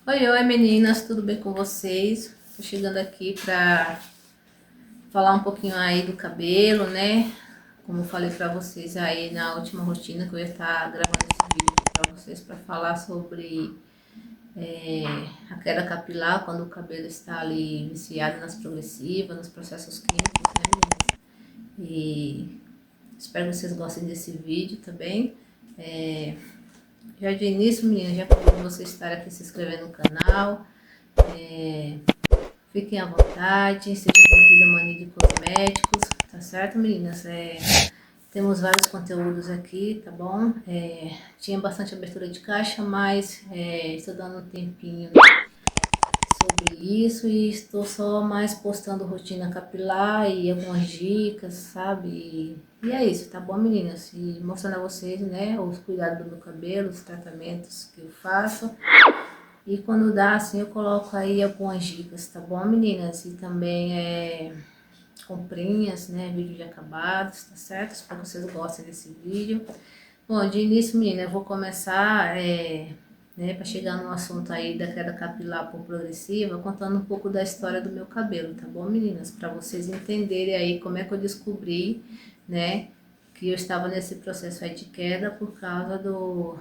Oi, oi meninas, tudo bem com vocês? Tô chegando aqui pra falar um pouquinho aí do cabelo, né? Como eu falei pra vocês aí na última rotina que eu ia estar gravando esse vídeo aqui pra vocês pra falar sobre a queda capilar quando o cabelo está ali viciado nas progressivas, nos processos químicos, né, meninas? E espero que vocês gostem desse vídeo também. Já de início, meninas, já convido vocês a estarem aqui se inscrevendo no canal. Fiquem à vontade, sejam bem-vindos à Mania de Cosméticos, tá certo, meninas? Temos vários conteúdos aqui, tá bom? Tinha bastante abertura de caixa, mas estou dando um tempinho sobre isso e estou só mais postando rotina capilar e algumas dicas, sabe? E é isso, tá bom, meninas? E mostrando a vocês, né, os cuidados do meu cabelo, os tratamentos que eu faço. E quando dá, assim, eu coloco aí algumas dicas, tá bom, meninas? E também comprinhas, né? Vídeo de acabados, tá certo? Espero que vocês gostem desse vídeo. Bom, de início, menina, eu vou começar, né, para chegar no assunto aí da queda capilar por progressiva, contando um pouco da história do meu cabelo, tá bom, meninas? Para vocês entenderem aí como é que eu descobri, né, que eu estava nesse processo aí de queda por causa do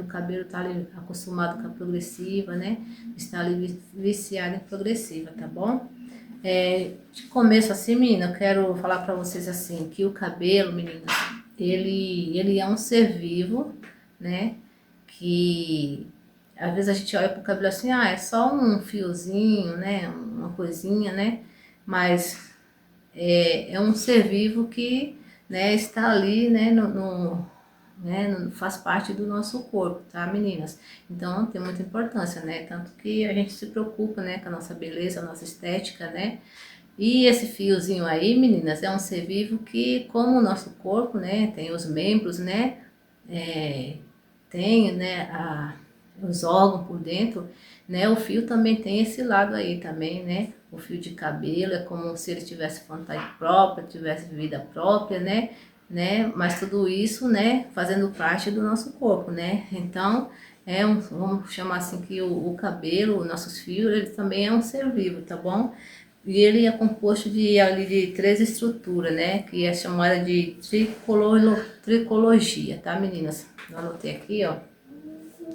cabelo estar ali acostumado com a progressiva, né, estar ali viciado em progressiva, tá bom? De começo assim, menina, eu quero falar para vocês assim, que o cabelo, meninas, ele é um ser vivo, né, que às vezes a gente olha pro cabelo assim, ah, é só um fiozinho, né, uma coisinha, né, mas é um ser vivo que, né, está ali, né, faz parte do nosso corpo, tá, meninas? Então tem muita importância, né? Tanto que a gente se preocupa, né, com a nossa beleza, a nossa estética, né? E esse fiozinho aí, meninas, é um ser vivo que, como o nosso corpo, né, tem os membros, né, é, tem, né, os órgãos por dentro, né, o fio também tem esse lado aí também, né, o fio de cabelo é como se ele tivesse vontade própria, tivesse vida própria, né, mas tudo isso, né, fazendo parte do nosso corpo, né, então, vamos chamar assim que o cabelo, os nossos fios, ele também é um ser vivo, tá bom? E ele é composto de três estruturas, né? Que é chamada de tricologia, tá, meninas? Eu anotei aqui, ó.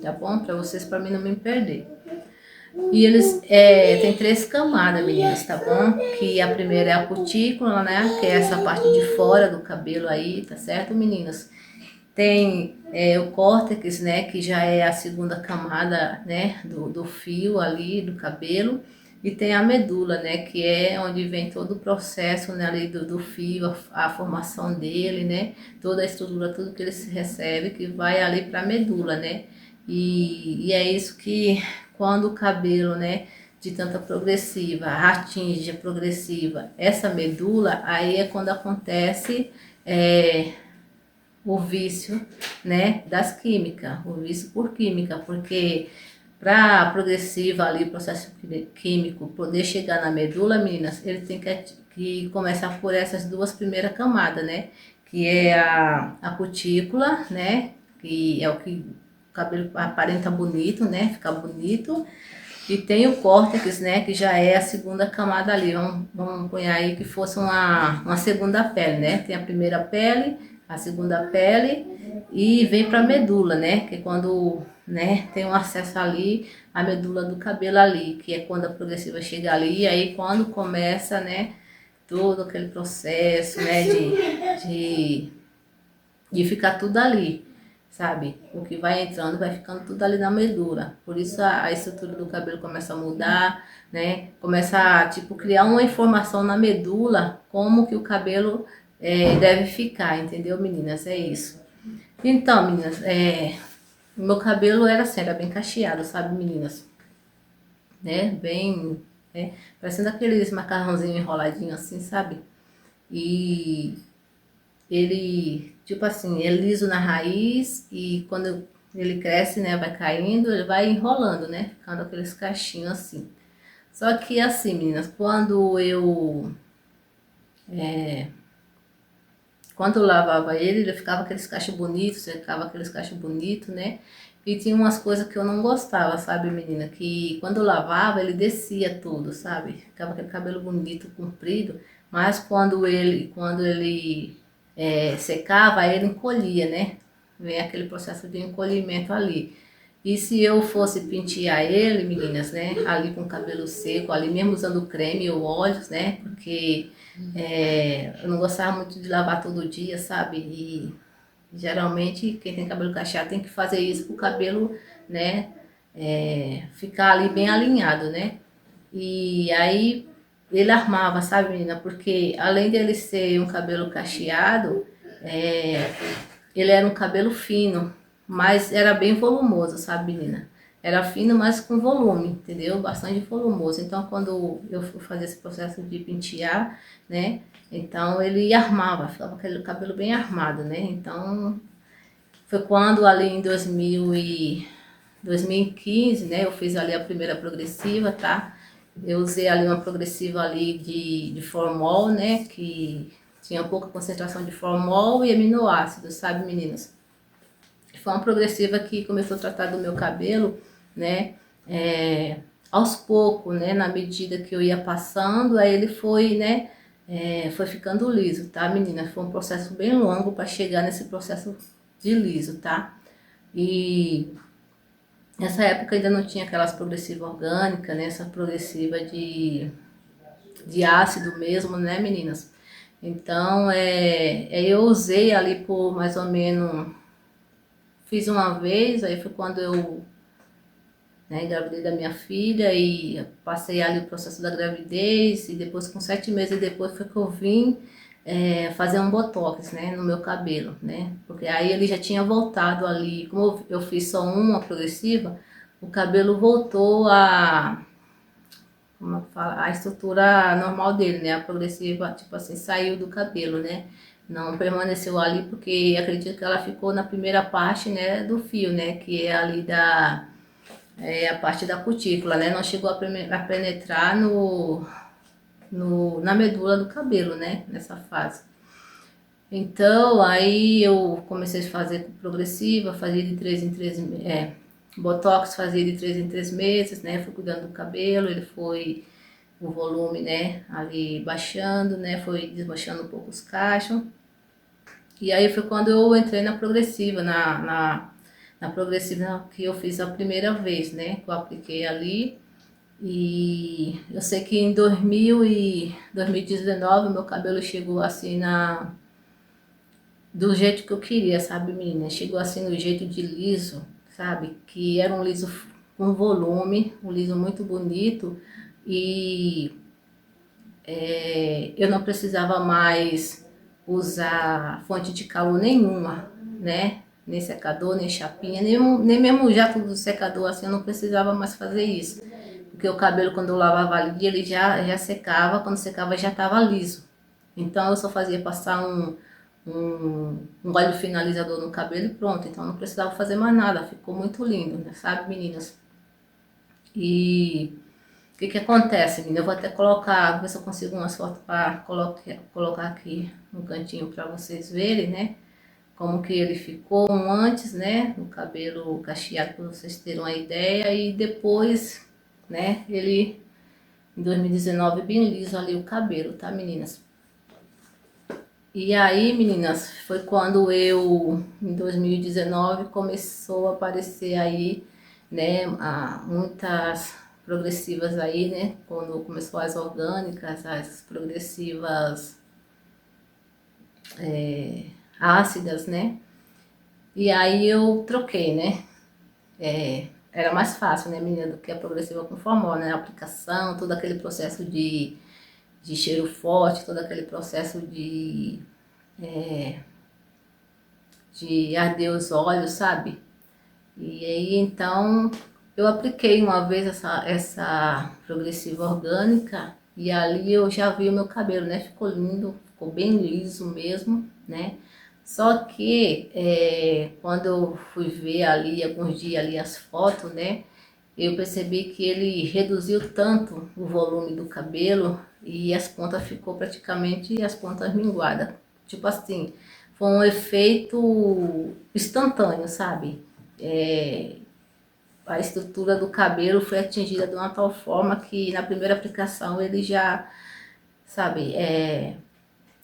Tá bom? Para vocês, para mim não me perder. E eles têm três camadas, meninas, tá bom? Que a primeira é a cutícula, né? Que é essa parte de fora do cabelo aí, tá certo, meninas? Tem o córtex, né, que já é a segunda camada, né, do fio ali, do cabelo. E tem a medula, né, que é onde vem todo o processo, né, ali do fio, a formação dele, né, toda a estrutura, tudo que ele se recebe, que vai ali para a medula, né. E é isso que quando o cabelo, né, de tanta progressiva atinge a progressiva, essa medula, aí é quando acontece o vício, né, das químicas, o vício por química, porque para progressiva ali, o processo químico poder chegar na medula, meninas, ele tem que começar por essas duas primeiras camadas, né, que é a cutícula, né, que é o que o cabelo aparenta bonito, né, fica bonito, e tem o córtex, né, que já é a segunda camada ali. Vamos pôr aí que fosse uma segunda pele, né? Tem a primeira pele, a segunda pele e vem para a medula, né? Que é quando, né, tem um acesso ali à medula do cabelo ali, que é quando a progressiva chega ali, e aí quando começa, né, todo aquele processo, né, de ficar tudo ali, sabe? O que vai entrando vai ficando tudo ali na medula. Por isso a estrutura do cabelo começa a mudar, né? Começa a, tipo, criar uma informação na medula como que o cabelo deve ficar, entendeu, meninas? É isso. Então, meninas, o meu cabelo era assim, era bem cacheado, sabe, meninas? Né? Bem, parecendo aqueles macarrãozinhos enroladinhos assim, sabe? E ele, tipo assim, é liso na raiz e quando ele cresce, né, vai caindo, ele vai enrolando, né, ficando aqueles cachinhos assim. Só que assim, meninas, quando eu lavava ele, ele ficava aqueles cachos bonitos, secava aqueles cachos bonitos, né, E tinha umas coisas que eu não gostava, sabe, menina? Que quando eu lavava, ele descia tudo, sabe? Ficava aquele cabelo bonito, comprido. Mas quando ele secava, aí ele encolhia, né? Vem aquele processo de encolhimento ali. E se eu fosse pentear ele, meninas, né? Ali com o cabelo seco, ali mesmo usando creme ou óleos, né? Porque eu não gostava muito de lavar todo dia, sabe? E geralmente quem tem cabelo cacheado tem que fazer isso pro cabelo, né? Ficar ali bem alinhado, né? E aí ele armava, sabe, menina? Porque além dele ser um cabelo cacheado, é, ele era um cabelo fino, mas era bem volumoso, sabe, menina? Era fino, mas com volume, entendeu? Bastante volumoso. Então, quando eu fui fazer esse processo de pentear, né? Então, ele armava, ficava aquele cabelo bem armado, né? Então, foi quando ali em 2015, né? Eu fiz ali a primeira progressiva, tá? Eu usei ali uma progressiva ali de formol, né? Que tinha pouca concentração de formol e aminoácidos, sabe, meninas? Foi uma progressiva que começou a tratar do meu cabelo, né? Aos poucos, né? Na medida que eu ia passando, aí ele foi, né? Foi ficando liso, tá, menina? Foi um processo bem longo para chegar nesse processo de liso, tá? E nessa época ainda não tinha aquelas progressivas orgânicas, né? Essa progressiva de ácido mesmo, né, meninas? Então, eu usei ali por mais ou menos. Fiz uma vez, aí foi quando eu, né, engravidei da minha filha e passei ali o processo da gravidez e depois com 7 meses depois foi que eu vim fazer um botox, né, no meu cabelo, né, porque aí ele já tinha voltado ali, como eu fiz só uma progressiva, o cabelo voltou como eu falo, a estrutura normal dele, né, a progressiva, tipo assim, saiu do cabelo, né, não permaneceu ali porque acredito que ela ficou na primeira parte, né, do fio, né, que é ali a parte da cutícula, né, não chegou a penetrar na medula do cabelo, né, nessa fase. Então, aí eu comecei a fazer progressiva, fazia de 3 em 3, botox fazia de 3 em 3 meses, né, fui cuidando do cabelo, ele foi o volume, né, ali baixando, né, foi desmanchando um pouco os cachos. E aí foi quando eu entrei na progressiva, na progressiva que eu fiz a primeira vez, né, que eu apliquei ali. E eu sei que em 2019 meu cabelo chegou assim do jeito que eu queria, sabe, menina? Chegou assim no jeito de liso, sabe? Que era um liso com volume, um liso muito bonito. E eu não precisava mais usar fonte de calor nenhuma, né? Nem secador, nem chapinha, nem mesmo jato do secador, assim, eu não precisava mais fazer isso. Porque o cabelo, quando eu lavava ali, ele já secava, quando secava já estava liso. Então eu só fazia passar um óleo finalizador no cabelo e pronto. Então não precisava fazer mais nada, ficou muito lindo, né? Sabe, meninas? E o que que acontece, menina? Eu vou até colocar, ver se eu consigo umas fotos para colocar aqui no cantinho para vocês verem, né? Como que ele ficou antes, né? No cabelo cacheado, para vocês terem uma ideia. E depois, né? Ele, em 2019, bem liso ali o cabelo, tá, meninas? E aí, meninas, foi quando em 2019, começou a aparecer aí, né, muitas progressivas aí, né, quando começou as orgânicas, as progressivas ácidas, né, e aí eu troquei, né, era mais fácil, né, menina, do que a progressiva com formol, né, a aplicação, todo aquele processo de cheiro forte, todo aquele processo de arder os olhos, sabe? E aí então eu apliquei uma vez essa progressiva orgânica e ali eu já vi o meu cabelo, né? Ficou lindo, ficou bem liso mesmo, né? Só que quando eu fui ver ali, alguns dias ali as fotos, né? Eu percebi que ele reduziu tanto o volume do cabelo e as pontas ficou praticamente as pontas minguadas. Tipo assim, foi um efeito instantâneo, sabe? a estrutura do cabelo foi atingida de uma tal forma que na primeira aplicação ele já, sabe,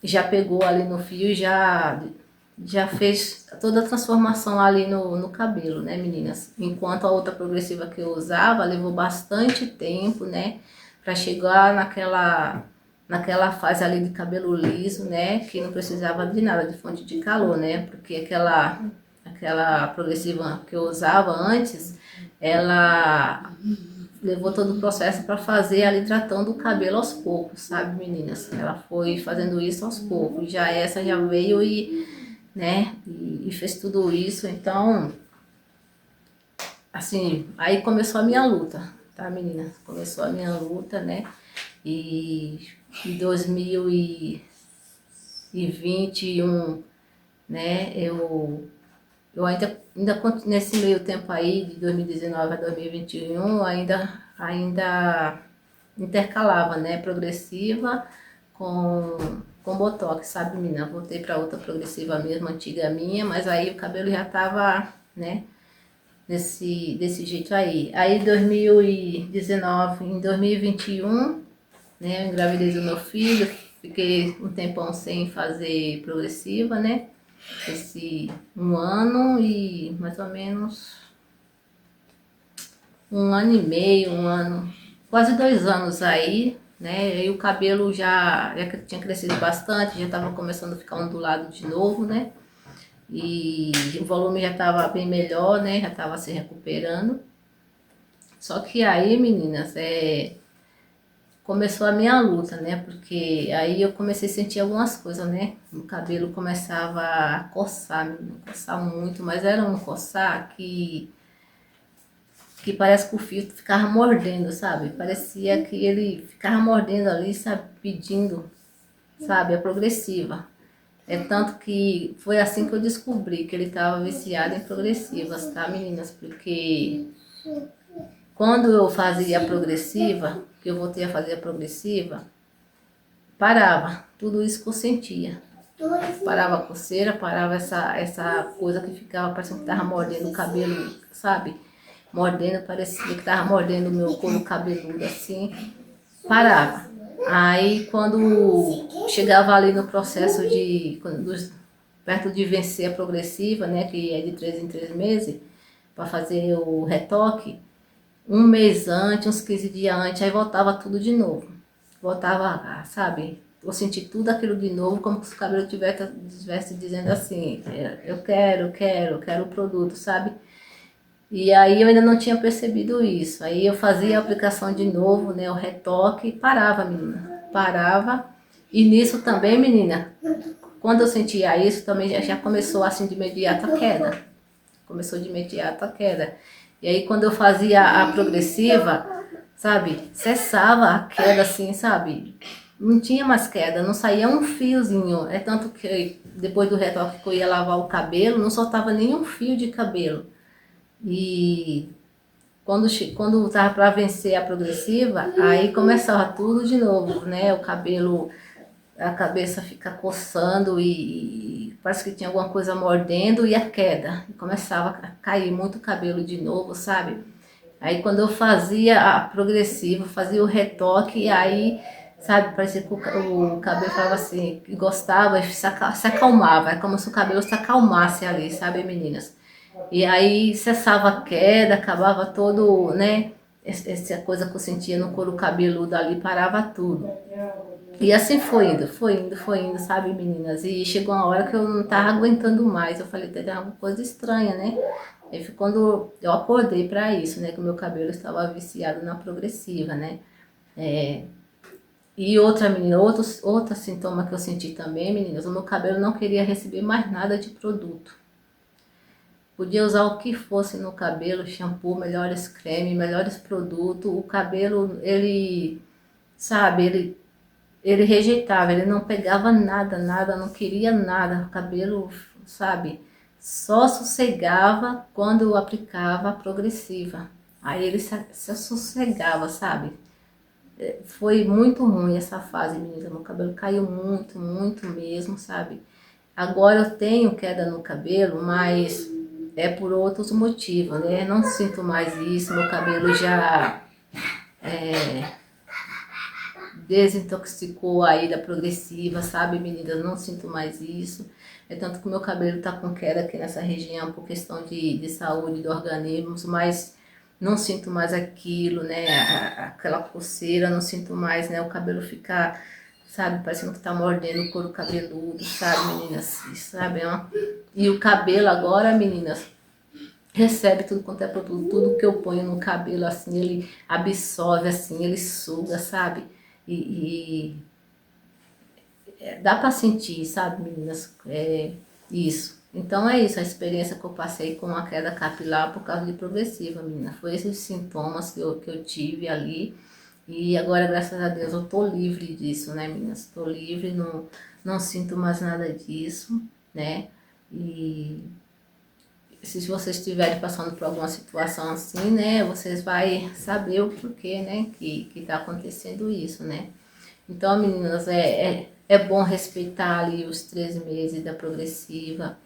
já pegou ali no fio e já fez toda a transformação ali no cabelo, né, meninas? Enquanto a outra progressiva que eu usava levou bastante tempo, né, para chegar naquela fase ali de cabelo liso, né, que não precisava de nada de fonte de calor, né, porque aquela progressiva que eu usava antes, ela levou todo o processo para fazer ali tratando o cabelo aos poucos, sabe, meninas? Ela foi fazendo isso aos poucos. Já essa já veio né, e fez tudo isso. Então, assim, aí começou a minha luta, tá, meninas? Começou a minha luta, né? E em 2021, né, eu ainda nesse meio tempo aí, de 2019 a 2021, ainda intercalava, né, progressiva com botox, sabe, menina? Voltei para outra progressiva mesmo, antiga minha, mas aí o cabelo já tava, né, desse jeito aí. Aí 2019, em 2021, né, eu engravidei do meu filho, fiquei um tempão sem fazer progressiva, né? Esse um ano e mais ou menos um ano e meio, um ano, quase 2 anos aí, né? E o cabelo já tinha crescido bastante, já estava começando a ficar ondulado de novo, né? E o volume já estava bem melhor, né? Já estava se recuperando. Só que aí, meninas, começou a minha luta, né? Porque aí eu comecei a sentir algumas coisas, né? O cabelo começava a coçar, menina, coçar muito, mas era um coçar que parece que o fio ficava mordendo, sabe? Parecia que ele ficava mordendo ali, sabe? Pedindo, sabe? A progressiva. É tanto que foi assim que eu descobri que ele estava viciado em progressivas, tá, meninas? Porque quando eu fazia a progressiva, que eu voltei a fazer a progressiva, parava tudo isso que eu sentia. Parava a coceira, parava essa coisa que ficava parecendo que estava mordendo o cabelo, sabe? Mordendo, parecia que estava mordendo o meu couro cabeludo assim. Parava. Aí quando chegava ali no processo perto de vencer a progressiva, né? Que é de 3 em 3 meses, para fazer o retoque, um mês antes, uns 15 dias antes, aí voltava tudo de novo. Voltava, sabe? Eu senti tudo aquilo de novo, como se o cabelo estivesse dizendo assim, eu quero o produto, sabe? E aí eu ainda não tinha percebido isso. Aí eu fazia a aplicação de novo, né? O retoque e parava, menina. Parava. E nisso também, menina, quando eu sentia isso, também já começou assim de imediato a queda. Começou de imediato a queda. E aí quando eu fazia a progressiva, sabe, cessava a queda assim, sabe? Não tinha mais queda, não saía um fiozinho. É tanto que depois do retoque que eu ia lavar o cabelo, não soltava nenhum fio de cabelo. E quando tava para vencer a progressiva, aí começava tudo de novo, né? O cabelo, a cabeça fica coçando e parece que tinha alguma coisa mordendo e a queda. E começava a cair muito cabelo de novo, sabe? Aí quando eu fazia a progressiva, fazia o retoque, e aí, sabe, parecia que o cabelo falava assim, que gostava, se acalmava, é como se o cabelo se acalmasse ali, sabe, meninas? E aí cessava a queda, acabava todo, né, essa coisa que eu sentia no couro cabeludo ali, parava tudo. E assim foi indo, sabe, meninas? E chegou uma hora que eu não tava aguentando mais. Eu falei, tem alguma coisa estranha, né? Aí foi quando eu acordei para isso, né? Que o meu cabelo estava viciado na progressiva, né? É, e outra, menina, outro sintoma que eu senti também, meninas, o meu cabelo não queria receber mais nada de produto. Podia usar o que fosse no cabelo, shampoo, melhores cremes, melhores produtos. O cabelo, ele, sabe, ele rejeitava, ele não pegava nada, nada, não queria nada. O cabelo, sabe, só sossegava quando eu aplicava a progressiva. Aí ele se sossegava, sabe? Foi muito ruim essa fase, menina. Meu cabelo caiu muito mesmo, sabe? Agora eu tenho queda no cabelo, mas é por outros motivos, né? Não sinto mais isso, meu cabelo já desintoxicou aí da progressiva, sabe, meninas? Não sinto mais isso. É tanto que meu cabelo tá com queda aqui nessa região por questão de saúde do organismo, mas não sinto mais aquilo, né? Aquela coceira, não sinto mais, né? O cabelo ficar, sabe, parecendo que tá mordendo o couro cabeludo, sabe, meninas? Sabe, ó. E o cabelo agora, meninas, recebe tudo quanto é produto, tudo que eu ponho no cabelo, assim, ele absorve, assim, ele suga, sabe? E dá pra sentir, sabe, meninas? Isso. Então é isso, a experiência que eu passei com a queda capilar por causa de progressiva, menina. Foi esses sintomas que eu tive ali. E agora, graças a Deus, eu tô livre disso, né, meninas? Tô livre, não sinto mais nada disso, né? E se vocês estiverem passando por alguma situação assim, né, vocês vão saber o porquê, né, que tá acontecendo isso, né. Então, meninas, é bom respeitar ali os 3 meses da progressiva.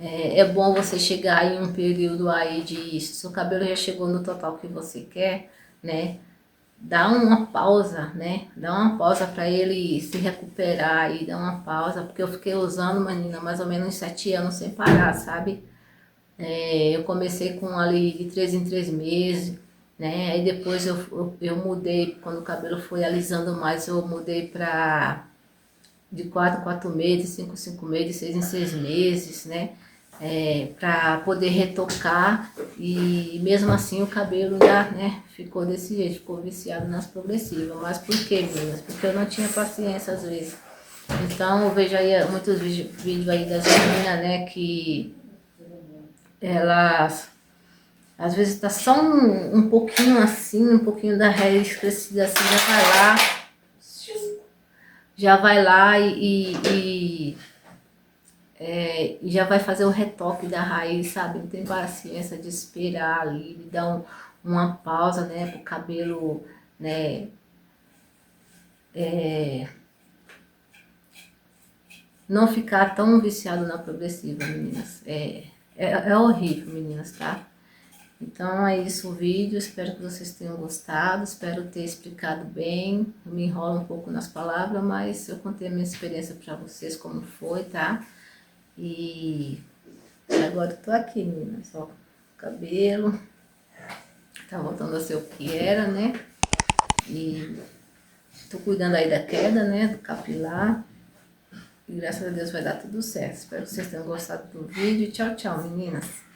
É bom você chegar em um período aí de, se o cabelo já chegou no total que você quer, né, dá uma pausa, né, dá uma pausa para ele se recuperar e dá uma pausa, porque eu fiquei usando, menina, mais ou menos 7 anos sem parar, sabe? Eu comecei com ali de 3 em 3 meses, né? Aí depois eu mudei, quando o cabelo foi alisando mais, eu mudei para de 4 em 4 meses, 5 em 5 meses, 6 em 6 meses, né? Para poder retocar e mesmo assim o cabelo ainda, né, ficou desse jeito, ficou viciado nas progressivas. Mas por quê, meninas? Porque eu não tinha paciência às vezes. Então eu vejo aí muitos vídeos aí das meninas, né, que elas às vezes tá só um pouquinho assim, um pouquinho da raiz crescida assim, já vai lá e já vai fazer o retoque da raiz, sabe? Não tem paciência de esperar ali, de dar uma pausa, né, pro cabelo, né, não ficar tão viciado na progressiva, meninas. É horrível, meninas, tá? Então é isso o vídeo, espero que vocês tenham gostado, espero ter explicado bem. Eu me enrolo um pouco nas palavras, mas eu contei a minha experiência para vocês como foi, tá? E agora eu tô aqui, meninas, ó, o cabelo tá voltando a ser o que era, né? E tô cuidando aí da queda, né, do capilar. E graças a Deus vai dar tudo certo. Espero que vocês tenham gostado do vídeo. Tchau, tchau, meninas.